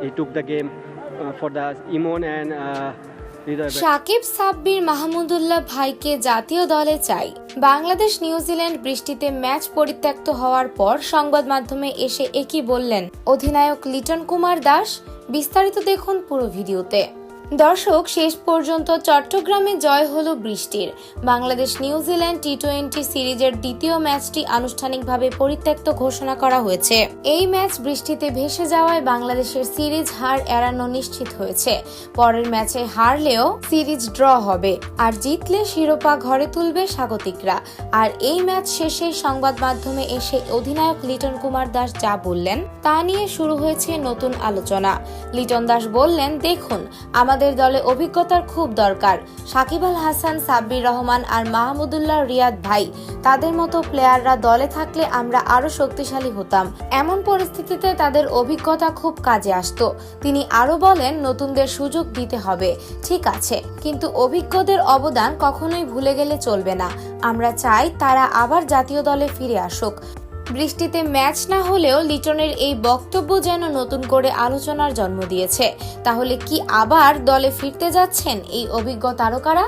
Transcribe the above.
he took the game for the Imon and Shakib Sabbir Mahmudullah ভাইকে জাতীয় দলে চাই। বাংলাদেশ নিউজিল্যান্ড বৃষ্টিতে ম্যাচ পরিত্যক্ত হওয়ার পর সংবাদ মাধ্যমে এসে একই বললেন অধিনায়ক লিটন কুমার দাস। বিস্তারিত দেখুন পুরো ভিডিওতে। দর্শক, শেষ পর্যন্ত চট্টগ্রামে জয় হলো বৃষ্টির। বাংলাদেশ নিউজিল্যান্ড টি-20 সিরিজের দ্বিতীয় ম্যাচটি আনুষ্ঠানিকভাবে পরিত্যক্ত ঘোষণা করা হয়েছে। এই ম্যাচ বৃষ্টিতে ভেসে যাওয়ায় বাংলাদেশের সিরিজ হার এড়ানো নিশ্চিত হয়েছে। পরের ম্যাচে হারলেও সিরিজ ড্র হবে, আর জিতলে শিরোপা ঘরে তুলবে স্বাগতিকরা। আর এই ম্যাচ শেষে সংবাদ মাধ্যমে এসে অধিনায়ক লিটন কুমার দাস যা বললেন তা নিয়ে শুরু হয়েছে নতুন আলোচনা। লিটন দাস বললেন, দেখুন, আমাদের দলে অভিজ্ঞতার খুব দরকার। সাকিব আল হাসান, সাব্বির রহমান আর মাহমুদুল্লাহ রিয়াদ ভাই, তাদের মতো প্লেয়াররা দলে থাকলে আমরা আরো শক্তিশালী হতাম। এমন পরিস্থিতিতে তাদের অভিজ্ঞতা খুব কাজে আসতো। তিনি আরো বলেন, নতুনদের সুযোগ দিতে হবে, ঠিক আছে, কিন্তু অভিজ্ঞদের অবদান কখনোই ভুলে গেলে চলবে না। আমরা চাই তারা আবার জাতীয় দলে ফিরে আসুক। বৃষ্টিতে ম্যাচ না হলেও লিটনের এই বক্তব্য যেন নতুন করে আলোচনার জন্ম দিয়েছে। তাহলে কি আবার দলে ফিরতে যাচ্ছেন এই অভিজ্ঞ তারকারা?